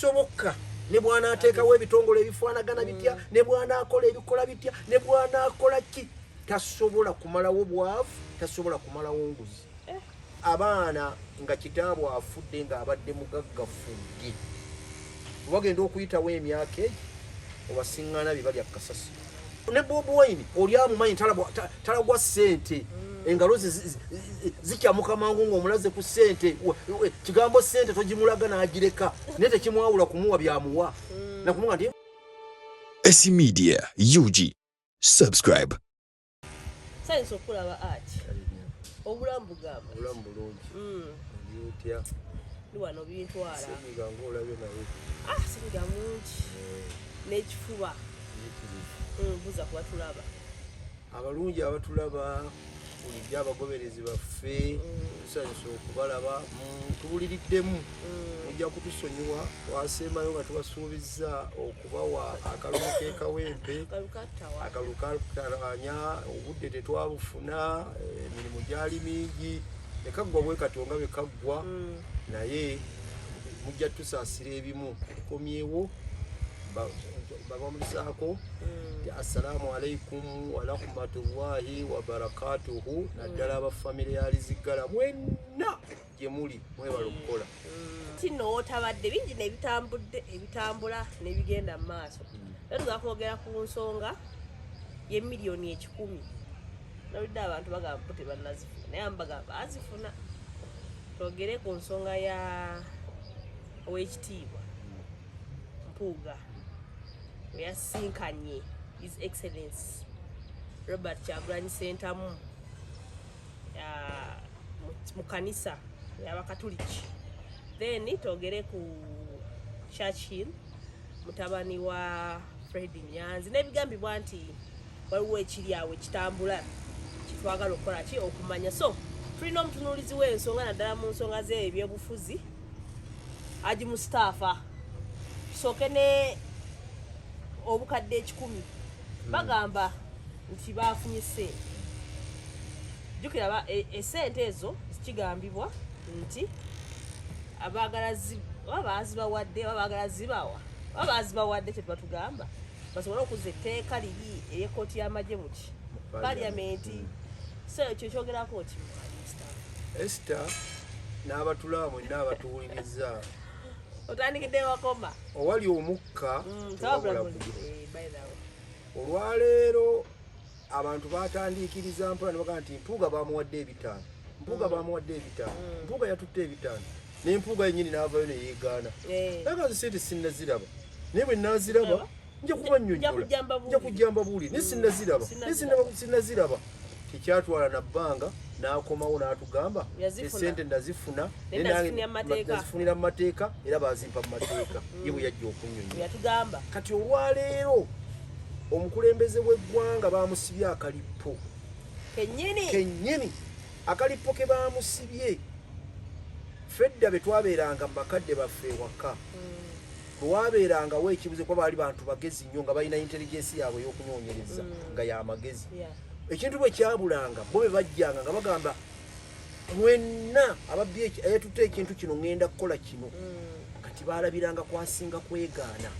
soboka ne bwana ateekawo ebitongole ebifaanagana bitya ne bwana akola ebikola bitya ne bwana akola ki tasobola kumalawo bwavu tasobola kumalawo nguzi abaana nga kitaabu afudde ng'abadde mugaggafudde bagenda okuyitawo emyaka egi obasiŋŋaana bye balya kasasi ne Bobi Wine oli amumanyi talagwa ssente engalo ze zikyamuka mangu ng'omulaze ku ssente kigambo ssente togimulaga n'agireka naye tekimwawula kumuwa byamuwa nakumuga nti SC Media UG subscribe Science okulaba ati obulamu bugamba obulamu bulungi byotya ni wano bintwala semiga ng'olabye naye semiga mungi n'ekifuba buza kuba tulaba abalungi abatulaba bulijjo abagoberezi baffe tusanyusa okubalaba tuwuliriddemu mujja kutusonyiwa twasembayo nga tubasuubizza okubawa akalulu k'ekawempe akalukatalanya obudde tetwabufuna emirimu gyali mingi ekaggwa bwe katonga bwe kaggwa naye mujja tusaasira ebimu tukomyewo babamulisaako assalamu alaikum wa rahmatullahi wa barakatuhu naddala abafamire yalizigala mwenna gye muli mwebala okukola kino otabadde bingi ebitambula n'ebigenda mu maaso tuza kwogera ku nsonga y'emiliyoni 10 nawulidde abantu bagamba po tebannazifuna naye ambagamba azifuna twogere ku nsonga ya ow'ekitiibwa Mpuuga yasinkanye His Excellency Robert Kyagulanyi Ssentamu mu kanisa y'Abakatuliki then togere ku Churchill mutabani wa Fred Nyanzi n'ebigambibwa nti waliwo ekiri awo ekitambula kitwagala okukola ki okumanya so tulina omutunuulizi w'ensonga naddala mu nsonga z'ebyobufuzi Haji Mustafa tusooke ne obukadde 10 bagamba nti bafunye ssente jukira esente ezo zikigambibwa nti abazibawadde tebatugamba basobole okuza etteeka liri ery'ekkooti y'amagye muki paliamenti so ekyo kyogerako oti Esther n'abatulaba mwenna abatuwuliriza otandikidde wakoma owali omukka olwaleero abantu batandikiriza mpola ne bagamba nti Mpuuga bamuwadde 5 Mpuuga bamuwadde 5 Mpuuga yatutte 5 n'Empuuga yennyini n'avayo ne yeegaana naga nzisente sinnaziraba naye bwe naaziraba nja kubanyonnyola nja kujjamba buuli naye sinnaziraba tekyatwala na bbanga n'akomawo n'atugamba esente ndazifuna nazifunira mu mateeka era bazimpa mu mateeka ye bwe yajja okunnyonnyola kati olwaleero omukulembeze w'eggwanga bamusibye akalippo kennyini akalippo ke bamusibye fedda be twabeeranga mu bakadde baffe ewaka lwabeerangawo ekibuze kuba baali bantu bagezi nnyo nga balina intelligence yaabwe y'okunoonyereza nga y'amagezi ekintu bwe kyabulanga bo be bajjanga nga bagamba mwenna ababbi eyetutte ekintu kino ŋŋenda kukola kino kati baalabiranga kwasinga kwegaana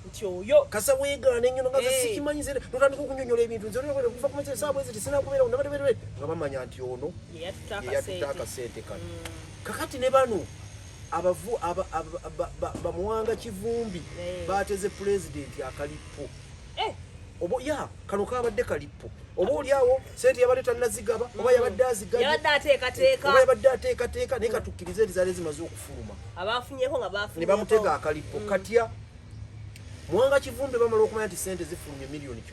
nti oyo kasa weegaana ennyo nga sikimanyize notandika okunyonnyola ebintu nze okuva ku esaawa ezi tisinakubeerawo nabateberere nga bamanya nti ono yeyatutte akasente kano kakati ne bano bamuwanga Kivumbi baateze pulezidenti akalippo kano kabadde kalippo oba oliawo sente yabadde tannazigaba oba yabadde azigabye oba yabadde ateekateeka naye katukkirize enti zaali zimaze okufuluma ne bamutega akalippo katya muwanga Kivumbi bamala okumanya nti sente zifulumye miliyoni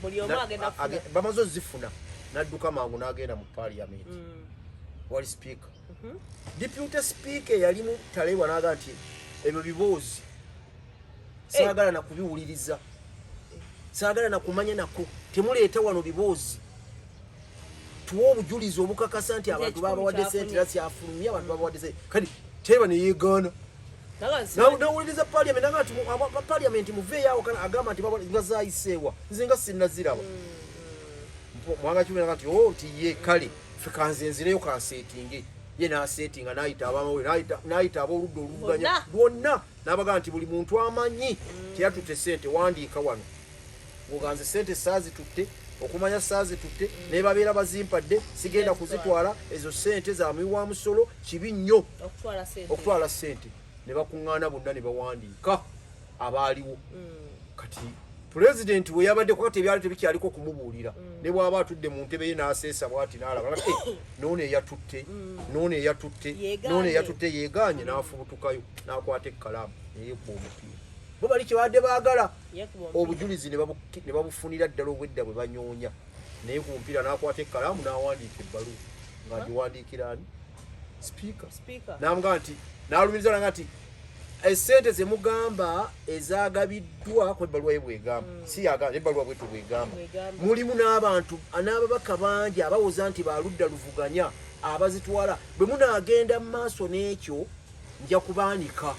10 bamaze ozifuna n'adduka mangu n'agenda mu paliamenti wali speaker deputy speaker yali mu talewa n'aga nti ebyo biboozi saagala na kubiwuliriza saagala na kumanya nako temuleeta wano biboozi tuwa obujulizi obukakasa nti abantu babawadde sente era syafulumye abantu babawadde sente kati teba ne yeegaana nawuliriza paliamenti aga nti paliamenti muveeyo awo kana agamba nti nga zaayiseewa nze nga sinnaziraba mwanga Kivumbi nti ti ye kale ffe kanzenzireyo kanseetinge ye n'aseetinga n'ayita abamawe n'ayita ab'oludda oluvuganya lwonna n'abaga nti buli muntu amanyi teyatutte ssente wandiika wano ng'oganze ssente saazitutte okumanya saazitutte nebabeera bazimpadde sigenda kuzitwala ezo ssente zamuyiwa musolo kibi nnyo okutwala ssente ne bakuŋŋaana bonna ne bawandiika abaaliwo kati pulezidenti we yabadde kwati ebyali tebikyaliko kumubuulira ne bw'aba atudde mu ntebe ye n'aseesa bw'ati n'alaba noono eyatutte noono eyatutte yeegaanye n'afubutukayo n'akwata ekkalaamu neyekkuba omupiira bo bali kyebadde baagala obujulizi ne babufunira ddala obwedda bwe banyoonya naye ku mupiira n'akwata ekkalaamu n'awandiika ebbaluwa ng'agiwandiikira ani sipiika n'amugaa nti n'alumiriza nanga nti esente zemugamba ezagabiddwa ku ebbaluwa ye bwegamba si yagamba ebbaluwa bwetu bwegamba mulimu n'abantu n'ababaka bangi abawoza nti baludda luvuganya abazitwala bwe munaagenda mu maaso n'ekyo nja kubaanika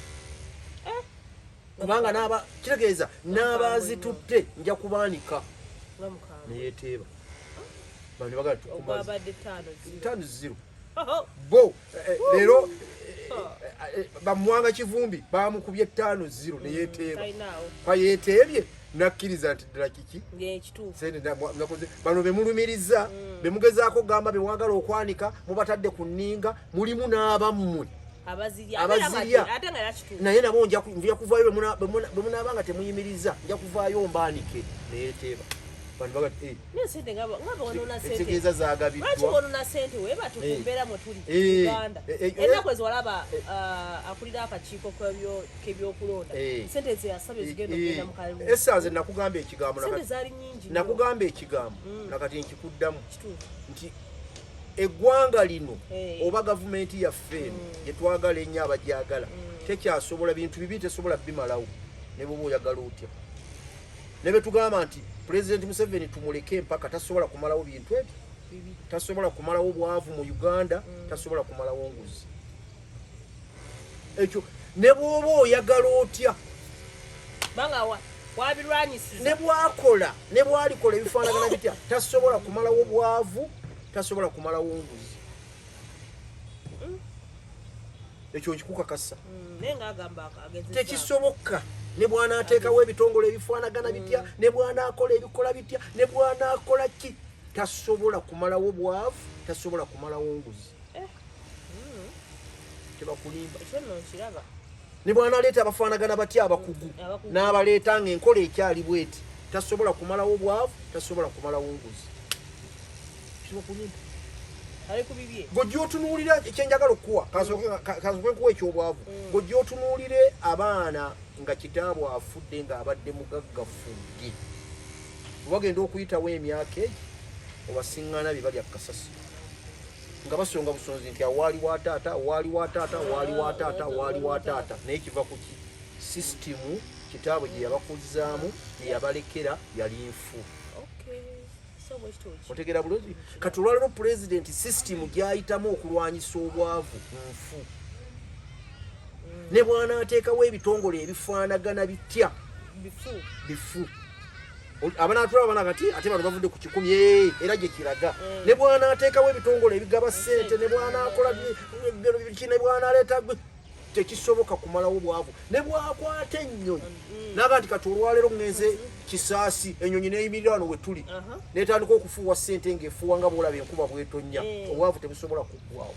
kubanga kitegeeza n'abazitutte nja kubaanika neyeteeba bano bagaa tukumazi 5-0 bo leero bamuwanga kivumbi bamukubye 5-0 neyeteeba payeteebye nakkiriza nti ddala kiki bano bemulumiriza bemugezaako gamba bewagala okwanika mubatadde ku nninga mulimu n'abammwe abazirya naye nabo nja kuvaayo bemunaabanga temuyimiriza nja kuvaayo mbaanike neyeteeba etegeeza zagabiddwa ennaku ezo walaba akulira akakiiko k'ebyokulonda sente zeyasabye zigenda okugenda mu kalulu esanze nakugamba ekigambo sente zaali nyingi nakugamba ekigambo nakati nkikuddamu nti eggwanga lino oba gavumenti yaffe eno gyetwagala ennyo abagyagala tekyasobola bintu bibi tesobola bimalawo ne bwoba oyagala otya ne betugamba nti pulezidenti Museveni tumuleke empaka tasobola kumalawo bintu ebyo tasobola kumalawo bwavu mu Uganda tasobola kumalawo nguzi ekyo ne bwoba oyagala otya ne bwalikola ebifaanagana bitya tasobola kumalawo bwavu tasobola kumalawo nguzi ekyo nkikukakasa tekisoboka ne bwanaateekawo ebitongole ebifaanagana bitya ne bwanaakola ebikola bitya ne bwanaakola ki tasobola kumalawo bwavu tasobola kumalawo nguzi tebakulimba ne bwanaleeta abafaanagana batya abakugu n'abaleeta nga enkola ekyali bweti tasobola kumalawo bwavu tasobola kumalawo nguzi tebakulimba gojja otunuulira ekyenjagala okuwa kasooke nkuwa ekyobwavu gojja otunuulire abaana nga kitaabwe afudde ng'abadde mugaggafudde bagenda okuyitawo emyaka egi obasiŋŋaana bye bali akasasi nga basonga busonzi nti awaali wa taata awaali wa taata awaali wa taata awaali wa taata naye kiva ku ki sisitimu kitaabwe gye yabakuzaamu gye yabalekera yali nfu otegera bulungi kati olwaliro pulezidenti sisitimu gy'ayitamu okulwanyisa obwavu nfu ne bwanaateekawo ebitongole ebifaanagana bitya bifu abanaatulaba bana kati ate bano bavudde ku 10 era gye kiraga ne bwanaateekawo ebitongole ebigaba ssente ne bwanaakola ki ne bwanaaleeta tekisoboka kumalawo bwavu ne bwakwata ennyonyi naga nti kati olwaleero ngenze kisaasi ennyonyi neeyimirira wano we tuli neetandika okufuuwa ssente ng'efuuwa nga bwolaba enkuba bwetonnya obwavu tebusobola kuggwawo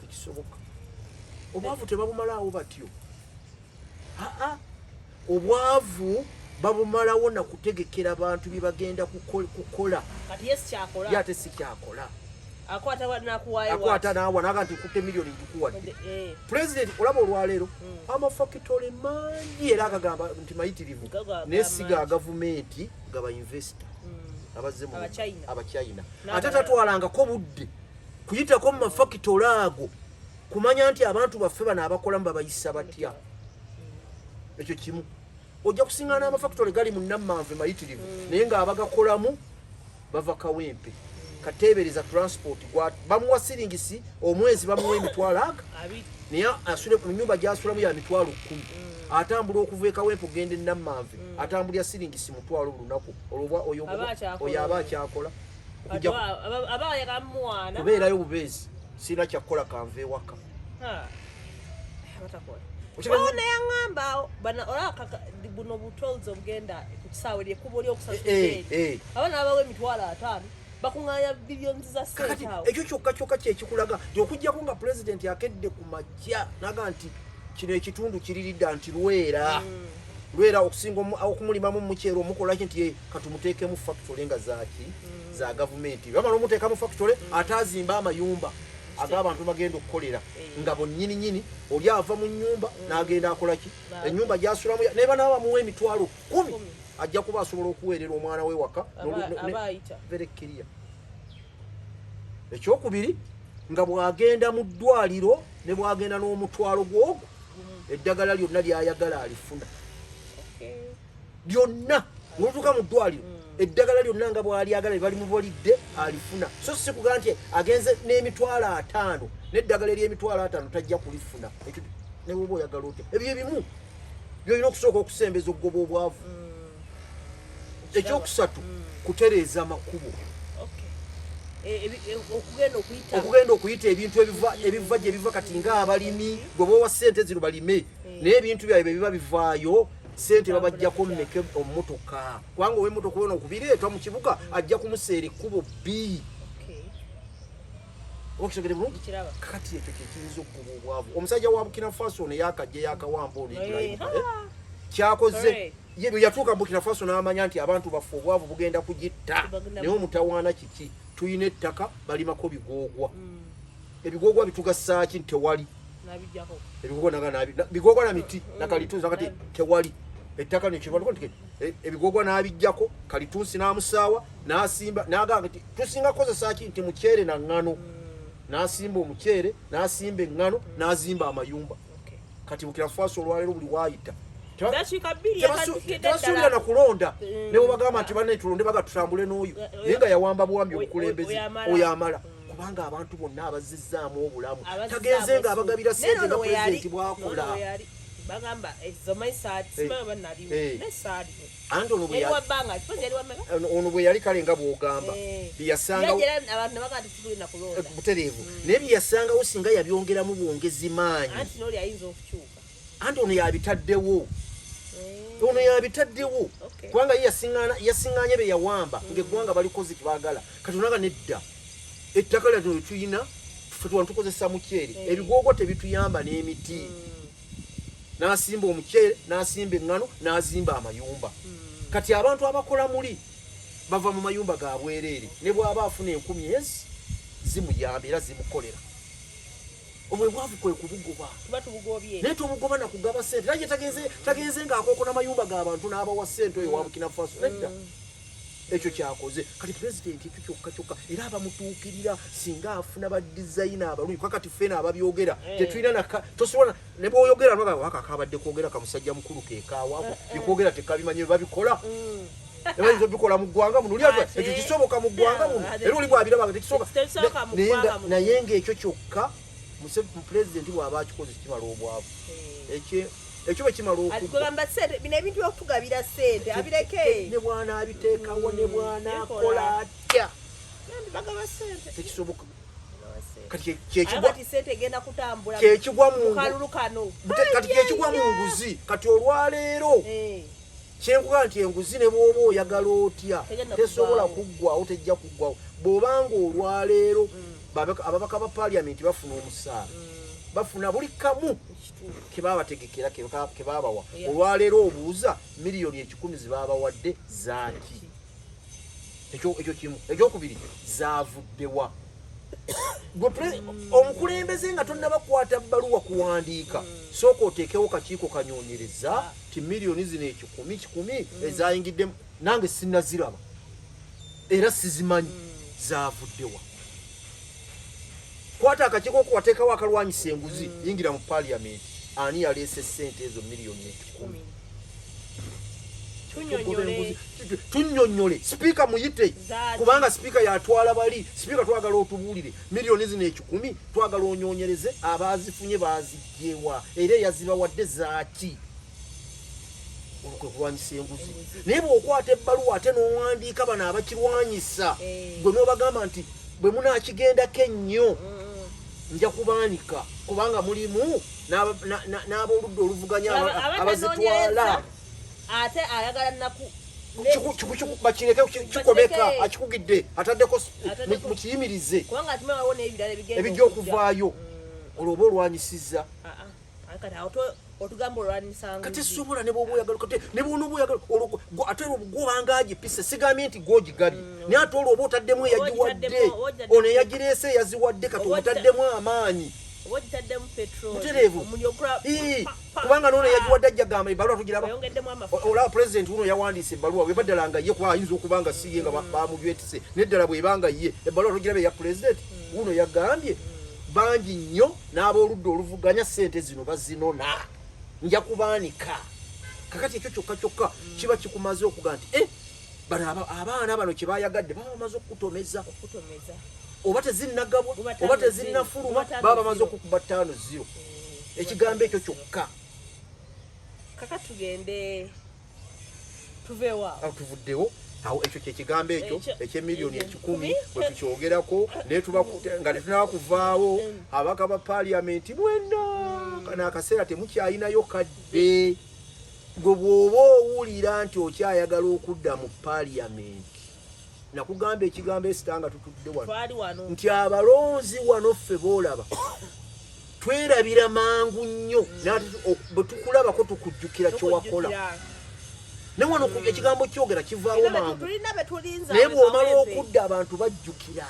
tekisoboka obwavu tebabumalaawo batyo obwavu babumalawo na kutegekera abantu bye bagenda kukola ate si kyakola akwata naawa naga nti nkutte miliyoni ngikuwadde pulezidenti olaba olwaleero amafakitole mangi era agagamba nti mayitirivu naye siga gavumenti nga bainvesita abazze mu abachina ate tatwalangako budde kuyitako mu mafakitole ago kumanya nti abantu baffe bano abakolamu babayisa batya ekyo kimu ojja kusiŋŋaana amafakitole gali mu Nammanve mayitirivu naye ng'abagakolamu bava Kawempe kateebereza transport bamuwa siringisi omwezi bamuwa emitwalo naye asule mu nnyumba gy'asulamu ya mitwalo 10 atambula okuva e Kawempe ogenda e Nammanve atambulya siringisi mutwalo olunaku oyo aba akyakola kubeerayo bubeezi sirina kyakukola kanva ewaka Ona yangamba bana olaka buno butozo bugenda kusawe lyekubo lyokusasula abana abawe emitwalo 5 bakunganya billions za sente awo ekyo kyokka kyekikulaga okujjako nga president yakedde ku majja naga nti kino ekitundu kiriridda nti lwera okusinga okumulimamu mukyero omukolaki nti katumuteekemu factory nga za gavumenti bamala omuteeka mu factory atazimba amayumba ag'abantu bagenda okukolera nga bonnyini oli ava mu nnyumba n'agenda akolaki ennyumba gy'asulamu neba n'abamuwa emitwalo 10 ajja kuba asobola okuweerera omwana we waka verekkiriya ekyokubiri nga bw'agenda mu ddwaliro ne bw'agenda n'omutwalo gw'ogwo eddagala lyonna ly'ayagala alifuna lyonna ng'otuuka mu ddwaliro eddagala lyonna nga bw'alyagala libali mubulidde alifuna so si kugaa nti agenze n'emitwalo 5 n'eddagala ery'emitwalo 5 tajja kulifuna ne bw'oba oyagala otya ebyo ebimu byolina okusooka okusembeza okugoba obwavu ekyokusatu kutereeza amakubo okugenda okuyita ebintu ebiva gye biva kati ng'abalimi gwe bowa ssente zino balime naye ebintu byabwe biba bivaayo sente babajjako mmeke omumotoka kubanga ow'emmotoka wena okubireetwa mu kibuga ajja kumuseera ekkubo bbi okisogere bulungi kati ekyo kyekiyinza okugoba obwavu omusajja wa Burkina Faso ono yakajja yakawamba ono kyakoze bwe yatuuka Burkina Faso n'amanya nti abantu baffe obwavu bugenda kugitta naye omutawaana kiki tuyina ettaka balimako bigoogwa ebigoogwa bitugassaaki nti tewali bigoogwa na miti nakalituusa kati tewali ettaka nekibako nti ebigoogwa n'abijjako kalituusi n'amusaawa n'asimba n'agamba nti tusinga kukozesaaki nti muceere na ŋŋano n'asimba omuceere n'asimba eŋŋano n'azimba amayumba kati Burkina Faso olwaleero buli waayita tebasuulira na kulonda ne bwebagamba nti banne tulonde bagatutambule n'oyo naye nga yawamba buwambi obukulembeze oyo amala kubanga abantu bonna abazizzaamu obulamu tagenze nga abagabira sente nga pulezidenti bwakola bagamba ezomaisad simaba nalimu nesad anti ono bwe yali kale nga bw'ogamba byeyasangawo butereevu naye byeyasangawo singa yabyongeramu bwongezi maanyi anti ono yabitaddewo kubanga yasiŋŋaanye be yawamba ng'eggwanga balikoze kibaagala katonanga nedda ettaka lyatino lyetuyina ffe tuwanu tukozesa muceere ebigoogwa tebituyamba n'emiti n'asimba omuceere n'asimba eŋŋano n'azimba amayumba kati abantu abakola muli bava mu mayumba ga bwereere ne bw'aba afuna 10,000 zimuyamba era zimukolera obwebwavu kwe kubugoba naye tobugoba nakugaba sente naye tagenze ng'akookona mayumba g'abantu n'abawa sente oyo wa Burkina Faso nedda ekyo kyakoze kati pulezidenti ekyo kyokka era abamutuukirira singa afuna badizayina abalungi kakati ffena ababyogera tetulina tosobola ne bw'oyogera waka kabadde kwogera kamusajja mukulu keekaawako bikwogera tekabimanye bwe babikola ebayinza obikola mu ggwanga muno ekyo kisoboka mu ggwanga muno era oli bwabiraba tekisoboka naye ng'ekyo kyokka pulezidenti bw'aba akikoze kimala obwavu ekyo bwe kimala okugamba sente bino ebintu byokutugabira sente abireke ne bwana abiteekawo ne bwana akola atya bagaba sente tekisoboka kati kyekigwa mu nguzi kati olwaleero kyenkuga nti enguzi ne bw'oba oyagala otya tesobola kuggwawo tejja kuggwawo bw'obanga olwaleero ababaka ba paliamenti bafuna omusaala bafuna buli kamu kebabategekera kebabawa olwaleero obuuza miliyoni 10 zibabawadde zaaki ekyo kimu ekyokubiri zavuddewa omukulembeze nga tonnabakwata bbaluwa kuwandiika sooka oteekewo kakiiko kanyonyereza ti miliyoni zino 10 ezayingiddemu nange sinnaziraba era sizimanyi zavuddewa kwata akakiiko okuwateekawo akalwanyisa enguzi yingira mu paliamenti ani yaleese sente ezo miliyoni 10 tunnyonnyole sipiika muyite kubanga sipiika yatwala bali sipiika twagala otubuulire miliyoni zino 10 twagala onyonyereze abazifunye bazigyewa era eyazibawadde zaaki olwo kulwanyisa enguzi naye bw'okwata ebbaluwa ate n'owandiika bano abakirwanyisa gwe n'obagamba nti bwe munaakigendako ennyo nja kubaanika kubanga mulimu n'abooludda oluvuganya abazitwala ate ayagala naku bakireke kikomeka akikugidde ataddeko mukiyimirize kubanga atimanyi waliwo n'ebirala ebijja okuvaayo olwoba olwanyisiza otugamba olwanyisanga kati sobola ne bwoba oyagala kati ne bwona oba oyagala ate gwobanga agipise sigambye nti gwogigabye naye ate olwoba otaddemu eyagiwadde ono eyagireese eyaziwadde kati omutaddemu amaanyi mutereevu kubanga nono yagiwadde ajja gamba ebbaluwa tugiraba olaba pulezidenti uno yawandiisa ebbaluwa bwebaddala nga ye kuba ayinza okuba nga si ye nga bamubyetise neddala bwebanga ye ebbaluwa tugiraba eya pulezidenti uno yagambye bangi nnyo n'abooludda oluvuganya sente zino bazinona nja kubaanika kakati ekyo kyokka kyokka kiba kikumaze okuga nti bano abaana bano kye bayagadde baba bamaze okukutomeza oba tezinnagabwa oba tezinnafuluma baba bamaze okukuba 5-0 ekigambo ekyo kyokka kaka tugende tuvewa tuvuddewo awo ekyo kyekigambo ekyo eky'emiliyoni 10 bwe tukyogerako naye nga tetunaba kuvaawo abaka ba paaliyamenti mwenda kana akaseera temukyayinayo kadde gwe bw'oba owulira nti okyayagala okudda mu paaliyamenti nakugamba ekigambo esitanga tutudde wano nti abalonzi wano ffe boolaba twerabira mangu nnyo bwe tukulabako tukujjukira kyewakola ne wano ekigambo kyogera kivaawo mangu naye bw'omala okudda abantu bajjukira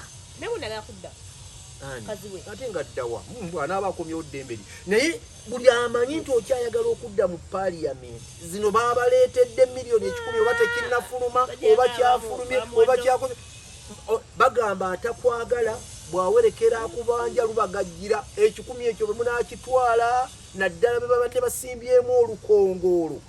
ate nga ddawa anaaba akomyewo ddembe naye buli amanyi nti okyayagala okudda mu paaliyamenti zino baabaleetedde miliyoni 10 oba tekinnafuluma oba kyafulumye oba kyakoze bagamba atakwagala bwawerekera akubanja lubagajjira 10 ekyo bwe munaakitwala naddala be babadde basimbyemu olukongoolo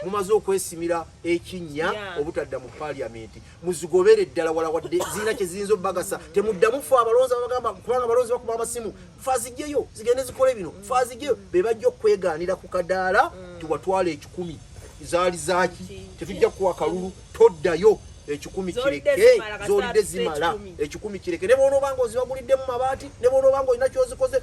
mumaze okwesimira ekinnya obutadda mu paaliyamenti muzigobere ddala wala wadde zirina kye ziyinza obbagasa temuddamu fe abalonzi abagamba kubanga abalonzi bakuba amasimu faazijjeyo zigende zikole bino faazijjeyo be bajja okwegaanira ku kadaala tiwatwala 10 zaali zaaki tetujja kuwa kalulu toddayo 10 kireke zolidde zimala 10 kireke ne boona obanga ozibaguliddemu mabaati ne boona obanga olina kyozikoze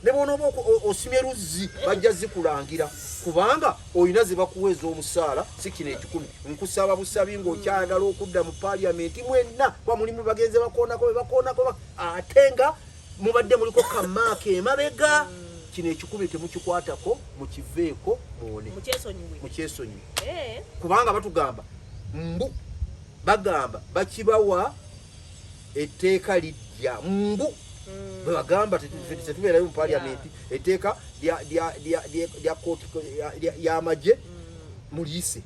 ne boona oba osimye luzzi bajja zikulangira kubanga olina ze bakuweeza omusaala si kino 10 nkusaba busabi ng'okyayagala okudda mu paaliyamenti mwenna kuba mulimu bagenze bakoonako bebakoonako ate nga mubadde muliko kamaaka emabega kino 10 temukikwatako mukiveeko muwone mukyesonyiwe kubanga batugamba mbu bagamba bakibawa etteeka lijja mbu bagamba tetubeerayo mu paaliyamenti etteeka ly'amagye muliise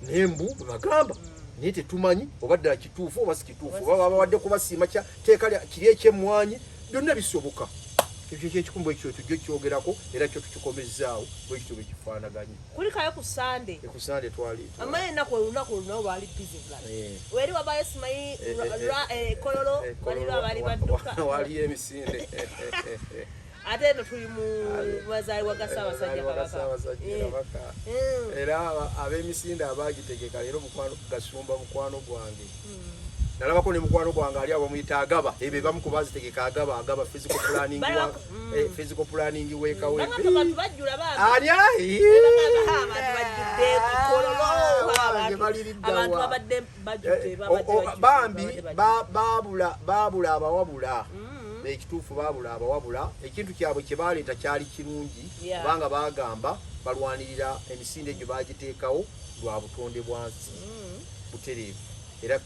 naye mbu bagamba naye tetumanyi oba ddala kituufu oba si kituufu oba babawadde kubasiima teeka kiri ekyemmwanyi byonna bisoboka ekyo kyekikumbu ekyo tujja kyogerako era kyo tukikomezaawo bwekityo bwe kifaanaganye kulikayo ku sande twali amaye ennaku olunaku lunawo lwali bizi weri wabayo simanyi kololo baliro abali badduka waliyo emisinde ate eno tuli mu bazaali wa Ssaabasajja Kabaka era ab'emisinde abaagitegeka leero gasumba mukwano gwange nalabako ne mukwano gwange ali abamuyita agaba ebe bamu ku bazitegeka agaba physical planning wekawe bambi baabula abawabula ekituufu baabula abawabula ekintu kyabwe kye baleeta kyali kirungi kubanga bagamba balwanirira emisinde egyo bagiteekawo lwa butonde bwansi butereevu era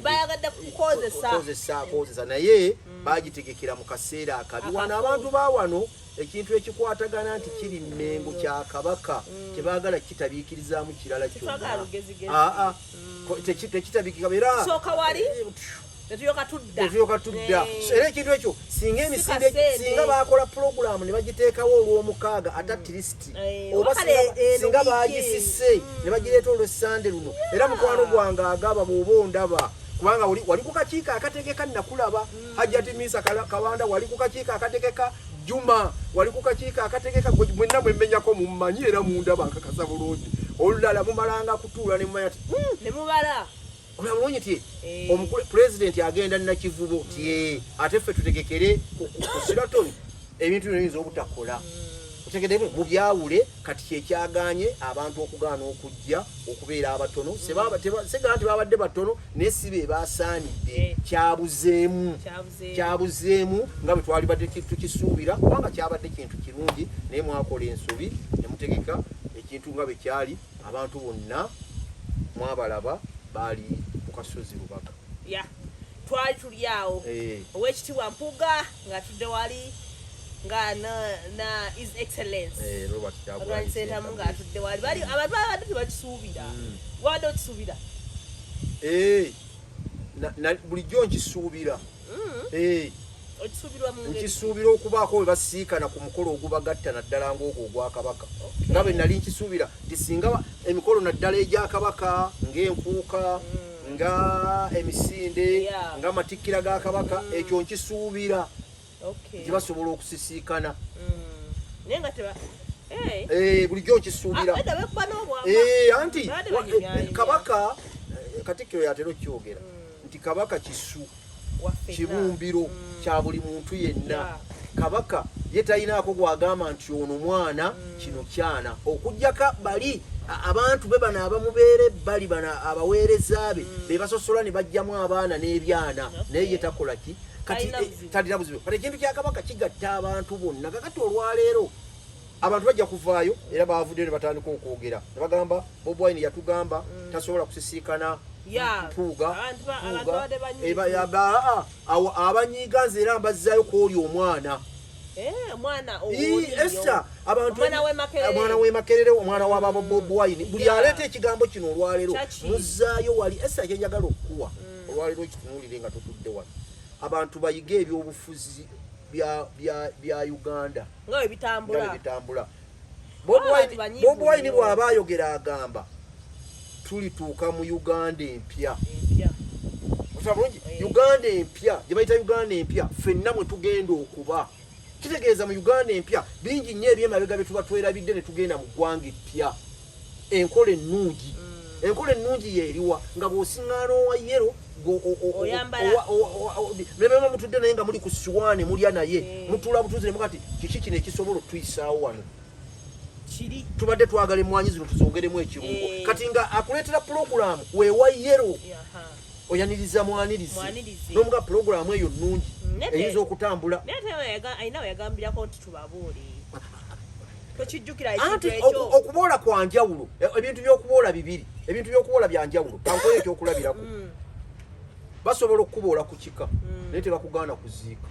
bayagadde kukozesa naye bagitegekera mu kaseera akabi wano abantu ba wano ekintu ekikwatagana nti kiri Mmengo kya Kabaka tebaagala kitabiikirizaamu kirala kyonna tekitabiikika era tetuyoka tudda era ekintu ekyo singa emisinde singa bakola pulogulaamu ne bagiteekawo olw'omukaaga atattirisiti oba singa bagisise ne bagireeta olw'essande luno era mukwano gwange agaba bw'oba ondaba kubanga wali ku kakiiko akategeka nakulaba Hajjati Misa Kabanda wali ku kakiiko akategeka Juma wali ku kakiiko akategeka mwenna mwemenyako mummanyi era mundaba nkakasa bulungi olulala mumalanga kutuula ne mumanya ne mubala olabonye ti omukulu president agenda nakivubo ti ate ffe tutegekere ku Sheraton ebintu bino obutakola otegedde mu byawule kati kyekyaganye abantu okugaana okujja okubeera abatono segala tebabadde batono nesibe basaanidde kyabuzeemu nga bwe twali badde tukisuubira kubanga kyabadde kintu kirungi naye mwakola ensobi ne mutegeka ekintu nga bwe kyali abantu bonna mwabalaba baali ku kasozi Lubaga twali tuli awo owekitiibwa Mpuuga nga tudde wali nga na his excellence Robert Kyagulanyi Ssentamu nga atudde wali bali abantu babadde tebakisuubira wadde okisuubira bulijjo nkisuubira okisuubirwa mu ngeri nkisuubira okubaako we basiikana ku mukolo ogubagatta naddala ng'ogwo ogwa Kabaka nga bwe nali nkisuubira nti singa emikolo naddala egya Kabaka ng'enkuuka nga emisinde nga amatikkira ga Kabaka ekyo nkisuubira nti basobola okusisiikana naye nga teba bulijjo nkisuubira anti Kabaka Katikkiro yatera okukyogera nti Kabaka kisu kibumbiro kya buli muntu yenna Kabaka ye talinaako gwagamba nti ono mwana kino kyana okujjaka bali abantu be bano abamubeere bali bano abaweereza be basosola ne bajjamu abaana n'ebyana naye ye takola ki kati talina buzibu kati ekintu kya Kabaka kigatta abantu bonna kakati olwaleero abantu bajja kuvaayo era baavudde ne batandika okwogera ne bagamba Bobi Wine yatugamba tasobola kusisiikana Mpuuga abanyiiga nze era mbazzaayo kwoli omwana Esther abantu omwana w'e Makerere omwana wa Bobi Wine buli aleeta ekigambo kino olwaleero muzzaayo wali Esther kyenjagala okukuwa olwaleero ekitunuulire nga tutudde wano abantu bayiga ebyobufuzi bya Uganda nga bitambula Bobi Wine bw'aba ayogera agamba tulituuka mu Uganda empya otabulungi Uganda empya gye bayita Uganda empya ffenna mwe tugenda okuba kitegeeza mu Uganda empya bingi nnyo ebyemabega bye tuba twerabidde ne tugenda mu ggwanga empya enkola ennungi yeeriwa nga bw'osiŋŋaana owa yero nebema mutudde naye nga muli ku siwaani mulya naye mutuula butuuzi ne muga ti kiki kino ekisobola otuyisaawo wano tubadde twagala emmwanyi zino tuzongeremu ekirungo kati nga akuleetera pulogulaamu weewa yero oyaniriza mwanirizi n'omuga pulogulaamu eyo nnungi eyinza okutambula alina weyagambirako nti tubabuule anti okuboola kwa njawulo ebintu by'okuboola bibiri ebintu by'okuboola bya njawulo kankoyo ekyokulabirako basobola okukuboola ku kika naye tebakugaana kuziika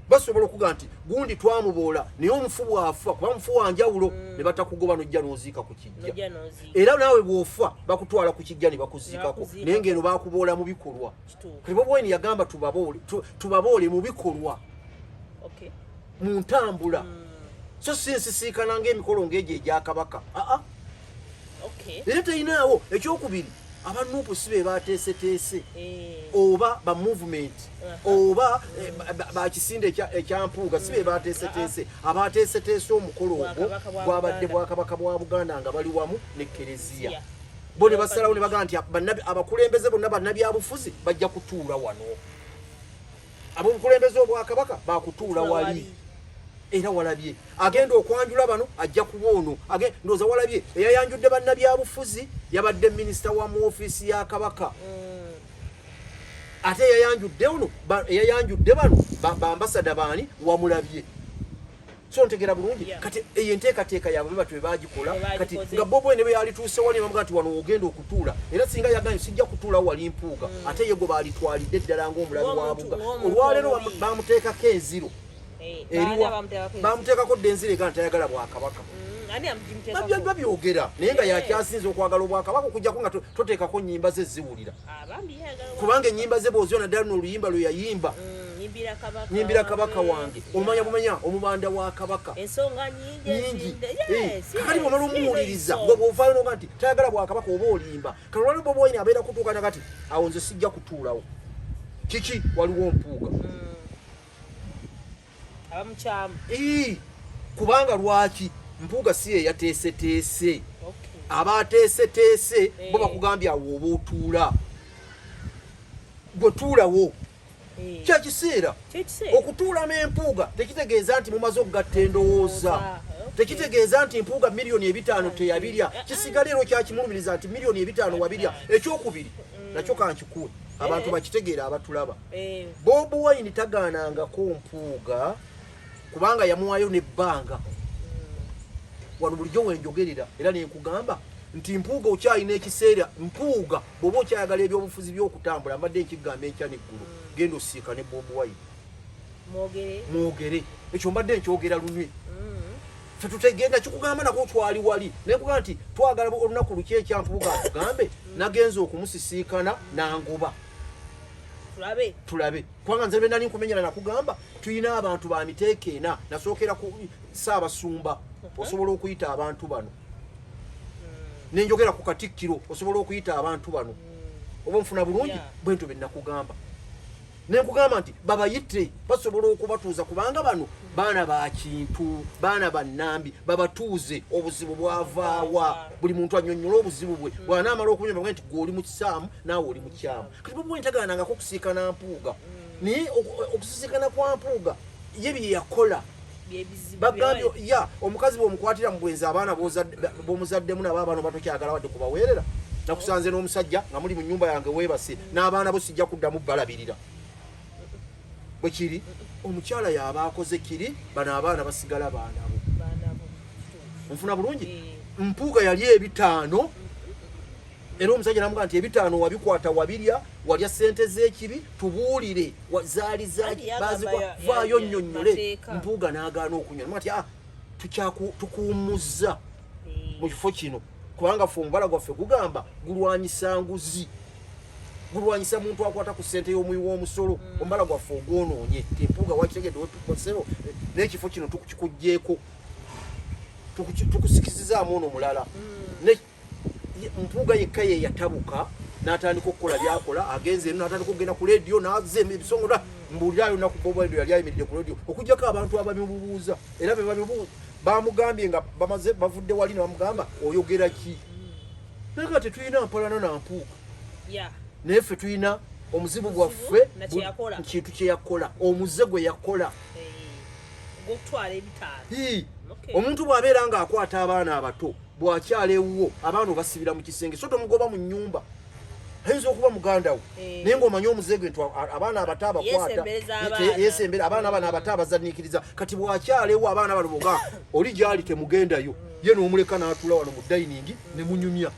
basobola okuga nti gundi twamuboola naye omufu bw'afa kuba mufu wa njawulo ne batakugoba n'ojja n'oziika ku kijja era naawe bw'ofa bakutwala ku kijja ne bakuziikako naye ng'eno bakuboola mu bikolwa kati Bobi Wine yagamba tubaboole mu bikolwa mu ntambula so si nsisiikana ng'emikolo ng'egyo egya Kabaka era teyinaawo ekyokubiri abanupu si be bateeseteese oba ba movement oba bakisinde ekya Mpuuga si be bateeseteese abateeseteese omukolo ogwo gwabadde Bwakabaka bwa Buganda nga bali wamu ne Kereziya bo ne basalawo ne bagamba nti abakulembeze bonna bannabyabufuzi bajja kutuula wano abobukulembeze obwakabaka bakutuula wali era walabye agenda okwanjula bano ajja kuboono ndooza walabye eyayanjudde bannabyabufuzi yabadde minisita wa mu ofiisi ya Kabaka ate eyayanjudde bano bambasada baani wamulabye so ntegera bulungi kati eyo enteekateeka yaabwe batwe bagikola kati nga Bobi Wine bwe yalituuse wali bamuga nti wano ogenda okutuula era singa yagambye sijja kutuula wali Mpuuga ate ye gwe balitwalidde ddala ng'omulabi wa Buga olwaleero bamuteekako enziro bamuteekako dde enziro egana tayagala Bwakabaka babyogera naye nga yakyasinza okwagala Obwakabaka okujjako nga toteekako nnyimba ze ziwulira kubanga ennyimba ze bw'oziyo naddala n'oluyimba lwe yayimba nyimbira Kabaka wange omanya omubanda wa Kabaka ensonga nyingi kati bw'omala omuwuliriza nga bw'ovaayo noga nti tayagala Bwakabaka oba olimba kati olwali Bobi Wine abeera kutuuka nakati awo nze sijja kutuulawo kiki waliwo Mpuuga abamukyamu kubanga lwaki Mpuuga si ye yateeseteese abateeseteese bo bakugambye awo oba otuula gwe tuulawo kyakiseera okutuulamu empuuga tekitegeeza nti mumaze okugatta endowooza tekitegeeza nti empuuga miliyoni 5 teyabirya kisigala ero kyakimulumiriza nti miliyoni 5 wabirya ekyokubiri nakyo kankikuwe abantu bakitegeera abatulaba Bobi Wine tagaanangako mpuuga kubanga yamuwaayo nebbanga wano bulijjo wenjogerera era nenkugamba nti mpuuga okyalina ekiseera mpuuga bw'oba okyayagala ebyobufuzi by'okutambula mbadde nkigamba enkya neggulu genda osiika ne Bobi Wine mwogere ekyo mbadde nkyogera lunwe ffe tutegenda kikugamba nako twali wali nenkugamba nti twagala olunaku luki ekyampuuga atugambe nagenza okumusisiikana nangoba tulabe kubanga nze bwe nali nkumenyera nakugamba tulina abantu ba miteeko ena nasookera ku Ssaabasumba osobola okuyita abantu bano nenjogera ku Katikkiro osobola okuyita abantu bano oba nfuna bulungi bwento bwe nakugamba nenkugamba nti babayite basobola okubatuuza kubanga bano baana ba kintu baana bannambi babatuuze obuzibu bwavaawa buli muntu annyonnyola obuzibu bwe bw'anaamala okunyamba nti gwe oli mu kisaamu naawe oli mu kyamu kati Bobi Wine tagaanangako okusiikana mpuuga naye okusisikana kwa mpuuga ye bye yakola bagambye omukazi bw'omukwatira mu bwenzi abaana b'omuzaddemu nabo abaana batokyagala wadde kubaweerera nakusanze n'omusajja nga muli mu nnyumba yange weebase n'abaana bo sijja kuddamu balabirira bwe kiri omukyala yaba akoze kiri bano abaana basigala baanabo nfuna bulungi mpuuga yali 5 era omusajja namugamba nti 5 wabikwata wabirya walya ssente z'ekibi tubuulire zaali vaayo nnyonnyole mpuuga n'agaana okunywa ati tukuumuzza mu kifo kino kubanga ffe omubala gwaffe gugamba gulwanyisa nguzi gulwanyisa muntu akwata ku ssente y'omuwi w'omusolo omubala gwaffe ogwonoonye tempuuga wakitegedde wetukosero n'ekifo kino tukikugjeeko tukusikizizaamu ono mulala mpuuga yekka ye yatabuka n'atandika okukola byakola agenze eno n'atandika okugenda ku leediyo n'azema ebisongola mbuulirayo naku Bobi Wine yali ayimiridde ku leediyo okugyako abantu ababimubuuza era be babibuuza bamugambye nga bamaze bavudde wali ne bamugamba oyogera ki naye kati tulina mpalana na mpuuga naye ffe tulina omuzibu gwaffe kintu kye yakola omuze gwe yakola omuntu bw'abeera ng'akwata abaana abato bw'akyala ewuwo abaana obasibira mu kisenge so tomugoba mu nnyumba ayinza okuba muganda wo naye ng'omanye omuze gwe nti abaana abato abakwata yeesembera abaana bano abato abazanniikiriza kati bw'akyala ewuwo abaana bano boga oli gyali temugendayo ye n'omuleka n'atuula wano mu dayiningi ne munyumya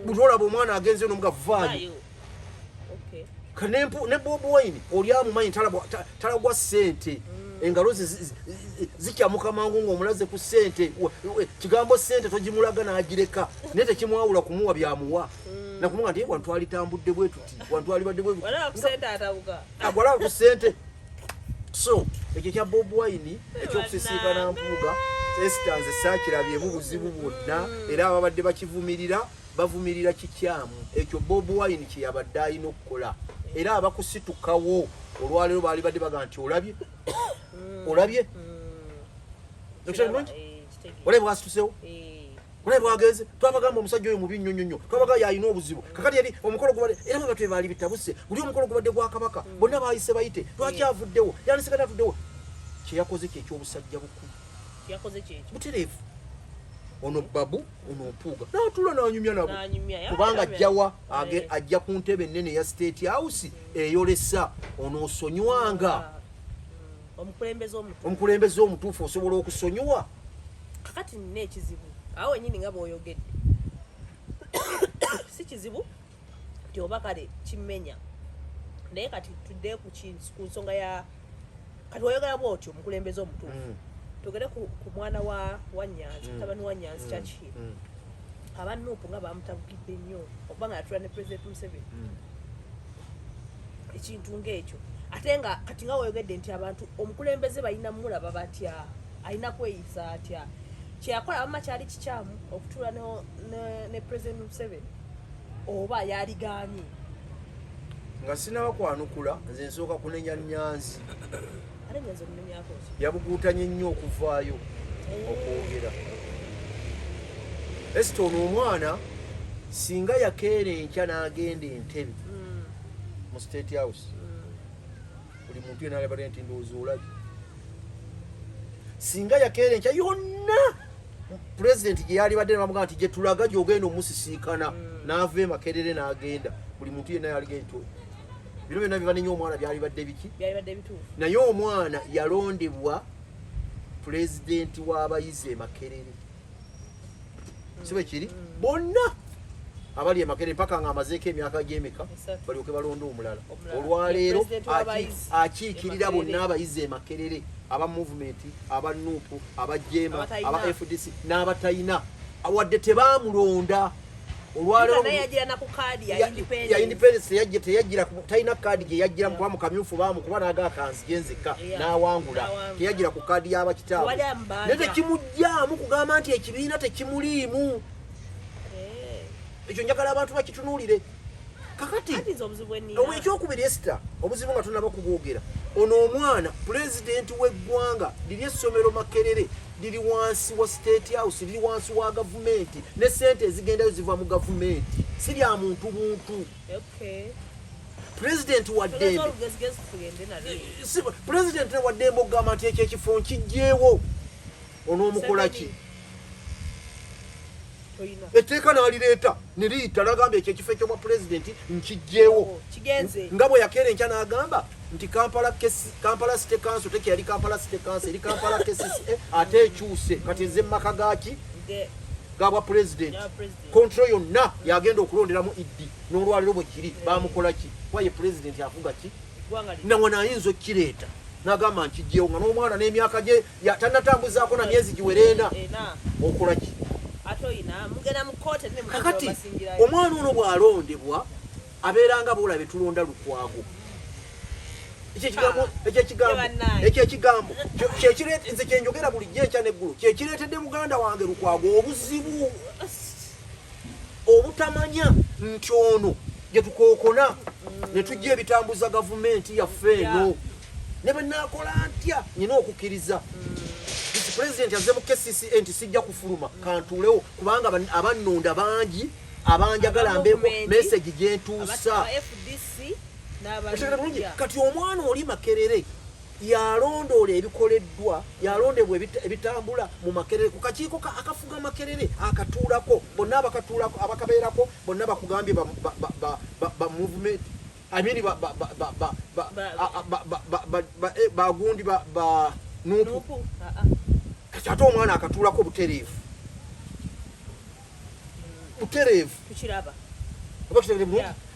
buli olaba omwana agenze n'omuga vaayo ne Bobi Wine oli amumanyi talagwa ssente engalo ze zikyamuka mangu ng'omulaze ku ssente kigambo ssente togimulaga n'agireka naye tekimwawula kumuwa byamuwa nakumuga nti wantu alitambudde bwe tuti wantu alibadde bwe agwala ku ssente so ekyo kya Bobi Wine ekyokusisinkana mpuuga esitanze saakirabyemu buzibu bwonna era ababadde bakivumirira bavumirira kikyamu ekyo Bobi Wine kye yabadde alina okukola era abakusitukawo olwaleero baali badde bagamba nti olabye olabye bwasitusewo olabye bwageze twabagamba omusajja oyo mubi nnyo nnyo twabagamba yalina obuzibu kakati yali omukolo gubadde era bagatwe baali bitabuse guli omukolo gubadde gwa kabaka bonna baayise bayite lwaki avuddewo yandisikati avuddewo kyeyakoze kyekyobusajja bukulu butereevu ono babu ono mpuuga n'atuula n'anyumya nabo kubanga ajjawa ajja ku ntebe ennene ya State House eyolesa ono osonywanga omukulembeze omutuufu osobola okusonyiwa kakati nina ekizibu awo wenyini nga bw'oyogedde si kizibu nti oba kale kimmenya naye kati tudde ku nsonga ya kati wayogera bw'otyo omukulembeze omutuufu tugere ku mwana wa Nyanzi mutabani wa Nyanzi Churchill abanuupu nga bamutabukidde nnyo okuba nga yatula ne President Museveni ekintu ng'ekyo ate nga kati nga wayogedde nti abantu omukulembeze balina mulaba batya alina kweyisa atya kyeyakola abama kyali kikyamu okutuula ne President Museveni oba yaligaanye nga sinaba kwanukula nze nsooka kunenya Nyanzi yabuguutanye nnyo okuvaayo okwogera Esito omwana singa yakeera enkya n'agenda Entebbe mu State House buli muntu yena alabadde nti ndowooza olabye singa yakeera enkya yonna pulezidenti gye yali badde nebamugaa nti gye tulaga gy'ogenda omusisiikana n'ava Makerere n'agenda buli muntu yenna yaligenda nti bino byonna biba nenye omwana byali badde biki naye omwana yalondebwa pulezidenti w'abayizi Makerere sibe kiri bonna abali Makerere mpaka nga amazeeko emyaka gy'emeka balyoke balonde omulala olwaleero akiikirira bonna abayizi Makerere aba movement aba nupu aba jema aba FDC n'abatayina wadde tebamulonda olwaleero yagira na ku kadi ya independence yagira tayina kadi gye yagira mu kamyufu bamukuba n'agakanzi genzeka n'awangula teyagira ku kadi y'abakitaabu nete kimujjaamu kugamba nti ekibiina tekimuliimu ekyo njagala abantu bakitunuulire kakati ekyokubiri Esther obuzibu nga tunaba kubwogera ono omwana pulezidenti w'eggwanga liri essomero Makerere liri wansi wa State House liri wansi wa gavumenti ne sente ezigendayo ziva mu gavumenti si lya muntu buntu pulezidenti waddembe okugamba nti ekyo ekifo nkijjeewo onoomukolaki etteeka n'alireeta ne liyita n'agamba ekyo ekifo eky'obwa pulezidenti nkijjeewo nga bwe yakeera enkya n'agamba nti Kampala City Council tekiyali Kampala City Council eri Kampala KCCA ate ekyuse kati nze maka gaki gabwa pulezidenti kontro yonna yagenda okulonderamu iddi n'olwaliro bwe kiri bamukolaki waye pulezidenti afuga ki nawe naayinza okkireeta n'agamba nkijjeewo nga n'omwana n'emyaka gye tannatambuzaako na myezi giwereena okolaki kakati omwana ono bw'alondebwa abeeranga boolaba tulonda Lukwago ekyo ekigambo nze kyenjogera bulijjo enkya n'eggulu kyekireetedde muganda wange Lukwago obuzibu obutamanya nti ono gye tukookona ne tujja ebitambuza gavumenti yaffe eno ne bwe naakola ntya nyina okukkiriza pulezidenti azze mu KCCA nti sijja kufuluma kantuulewo kubanga abannonda bangi abanjagala mbeeko message gyentuusa kati omwana oli Makerere yalondoola ebikoleddwa yalondebwa ebitambula mu Makerere ku kakiiko akafuga Makerere akatuulako bonna abakabeerako bonna bakugambye ba movement amini bagundi ba nupu ate omwana akatuulako butereevu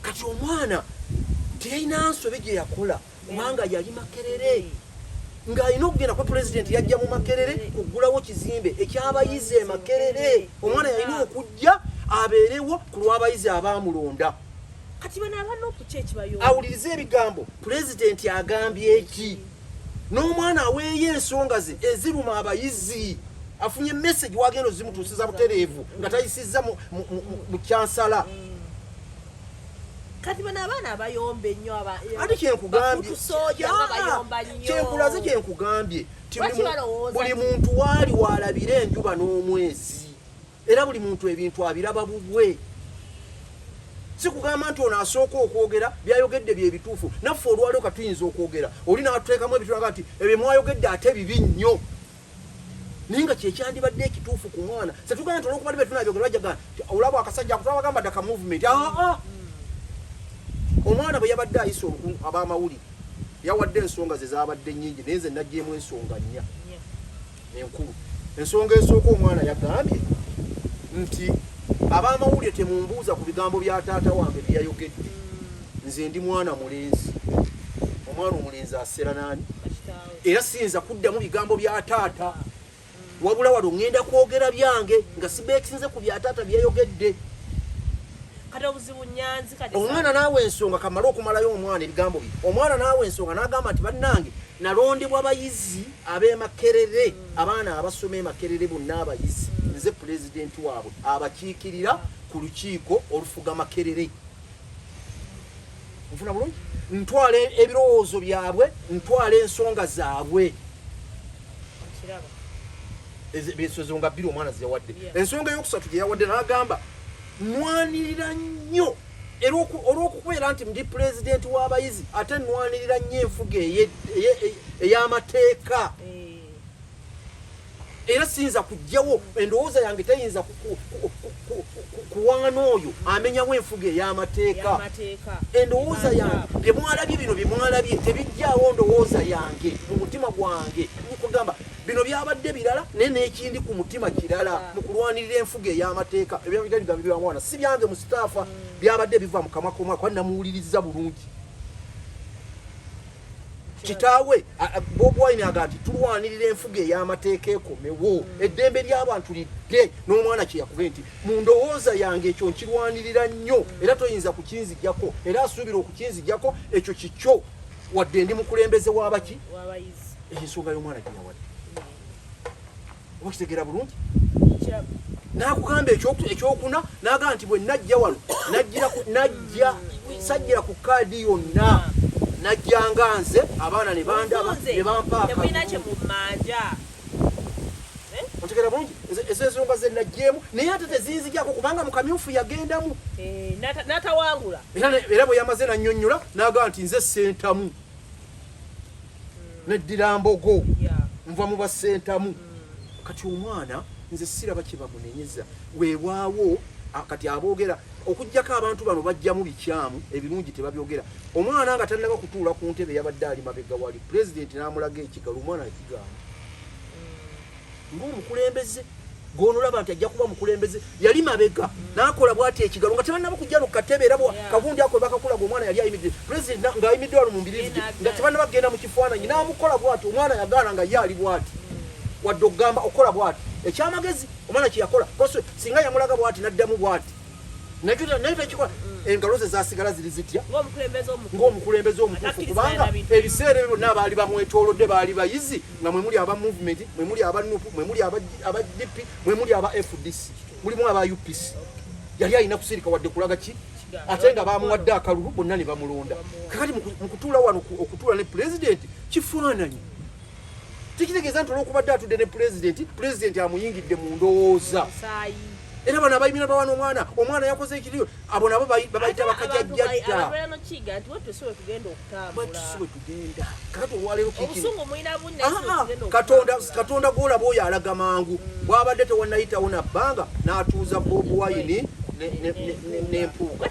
kati omwana teyalina nsobe gye yakola kubanga yali Makerere ng'alina okugenda kwa pulezidenti yajja mu Makerere kuggulawo kizimbe ekyabayizi Makerere omwana yalina okujja abeerewo ku lw'abayizi abaamulonda kati bano abanopu kyekibayo awulirize ebigambo pulezidenti agambye eki n'omwana aweeyo ensonga ze eziruma abayizi afunye message wagenda ozimutuusiza butereevu nga tayisizza mu kyansala kati bano abaana abayomba ennyo ati kyenkulaze kyenkugambye buli muntu waali waalabira enjuba n'omwezi era buli muntu ebintu abiraba bubwe si kugamba nti ono asooka okwogera byayogedde bye bituufu naffe olwaliwo katuyinza okwogera oli n'atuteekamu ebitulaga nti ebyo mwayogedde ate bibi nnyo naye nga kyekyandibadde ekituufu ku mwana setugamba nti olwokubadde be tunabyogera bajjaga olaba akasajja akutwabagamba daka movement omwana bwe yabadde ayisa ab'amawulire yawadde ensonga ze zaabadde nnyingi naye nze najjeemu ensonga nnya enkulu ensonga esooka omwana yagambye nti ab'amawulire temumbuuza ku bigambo bya taata wange byeyayogedde nze ndi mwana mulenzi omwana omulenzi asera nani era siyinza kuddamu bigambo bya taata wabula wali ŋŋenda kwogera byange nga sibeekisinze ku bya taata byeyayogedde omwana naawe ensonga kamale okumalayo omwana ebigambo bye omwana naawe ensonga n'agamba nti bannange nalondebwa abayizi ab'e Makerere abaana abasoma e Makerere bonna abayizi nze pulezidenti waabwe abakiikirira ku lukiiko olufuga Makerere nfuna bulungi ntwala ebirowoozo byabwe ntwala ensonga zaabwe ensonga bbiri omwana ze yawadde ensonga eyokusatu gye yawadde n'agamba nwanirira nnyo era olw'okubeera nti ndi pulezidenti w'abayizi ate nwanirira nnyo enfuga ey'amateeka era siyinza kujjawo endowooza yange teyinza kuwaana oyo amenyawo enfuga ey'amateeka endowooza yange byemwalabye bino byemwalabye tebijjaawo ndowooza yange mu mutima gwange nkugamba bino byabadde birala naye n'ekindi ku mutima kirala mu kulwanirira enfuga ey'amateeka ebyabigambibwa mwana si byange mu sitaafa byabadde biva mu kamwa k'omwana kuba namuwuliriza bulungi kitaawe Bobi Wine agamba nti tulwanirira enfuga ey'amateeka ekomewo eddembe ly'abantu lidde n'omwana kye yakugee nti mu ndowooza yange ekyo nkirwanirira nnyo era toyinza kukinzijjako era asuubira okukinzijjako ekyo kikyo wadde ndi mukulembeze w'abaki ensonga y'omwana gye yawadde oba kitegeera bulungi n'akugamba ekyokuna n'agamba nti bwe najja wano sajjira ku kaadi yonna najjanga nze abaana ne bandaba ne bampaaka otegera bulungi ezo ensonga ze najjeemu naye ate tezinzijako kubanga mukamyufu yagendamu n'atawangula era bwe yamaze nannyonnyola n'agamba nti nze sentamu neddira mbogo nva mu basentamu kati omwana nze siraba kye bamunenyeza weewaawo kati aboogera okujjako abantu bano bajjamu bikyamu ebirungi tebabyogera omwana nga tannaba kutuula ku ntebe yabadde ali mabega wali pulezidenti n'amulaga ekigalo omwana akigamba ng'omukulembeze gonolaba nti ajja kuba mukulembeze yali mabega n'akola bw'ati ekigalo nga tebannaba kujja no katebe era kabundi ako bakakulaga omwana yali ayimidde pulezidenti ng'ayimidde wano mu mbiriizi nga tebannaba kgenda mu kifaananyi n'amukola bw'ati omwana yagaana nga ye ali bw'ati wadde okugamba okola bw'ati ekyamagezi omwana kye yakola koso singa yamulaga bw'ati n'addamu bw'ati naye tekikola engalo ze zasigala ziri zitya ng'omukulembeze omutuufu kubanga ebiseera ebyo byonna abaali bamwetoolodde baali bayizi nga mwe muli aba movement mwe muli aba nupu mwe muli aba dp mwe muli aba fdc mulimu aba upc yali alina kusirika wadde kulaga ki ate nga bamuwadde akalulu bonna ne bamulonda kakati mu kutuula wano okutuula ne pulezidenti kifaananyi tikitegeeza nti olwokubadde atudde ne pulezidenti amuyingidde mu ndowooza era bano abayimira bawana omwana yakoze ekiriyo abo nabo babayita bakajajjadda tugenda kakati olwaleero katonda gwolaba oyo alaga mangu bwabadde tewannayitawo nabbanga n'atuuza Bobi Wine n'empuuga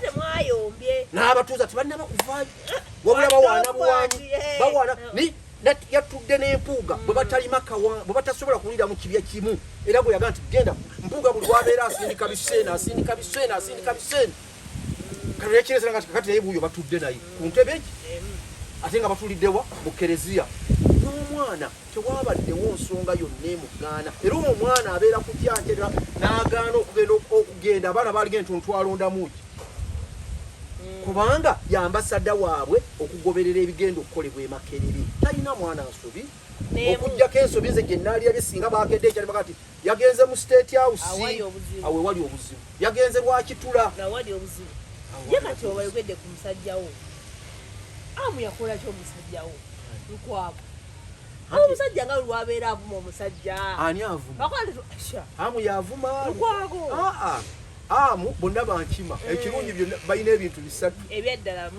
n'abatuuza tebannaba kuvaayo wabula bawaana buwanyi bawaana yatudde n'empuuga bwe batasobola kuwulira mu kibya kimu era bwe yagaa nti genda mpuuga buli lwabeera asindika biseena kaleekirezera nga kakati naye buuyo batudde naye ku ntebe eki ate nga batuliddewa mu kereziya n'omwana tewabaddewo nsonga yonna emugaana era omwana abeera ku kyankyera n'agaana okugenda abaana baaligenda tontwalondamuki kubanga yambasada waabwe okugoberera ebigenda okukolebwa emakerere talina mwana nsobi okujjako ensobi ze gye naalirabye singa bakedde ekyali bakati yagenze mu state house awe wali obuzibu yagenze lwakitula ye kati obayogedde ku musajjawo amu yakola ki omusajjawo lukwago omusajja nga lwabeera avuma omusajja ani avuma amu yavuma lukwago amu bonna bankima ekirungi byonna balina ebintu bisatu ebyeddala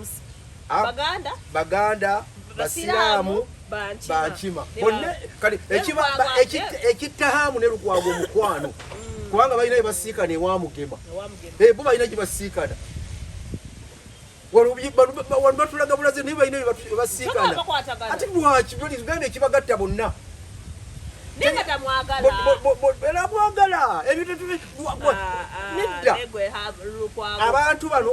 baganda basiraamu bankima bonna kale ekittahamu ne lukwago omukwano kubanga balina ebasiikana ewamugema bo balina gye basiikana wano batulaga bulaze naye balina ebasiikana ate lwaki genda ekibagatta bonna era mwagala nedda abantu bano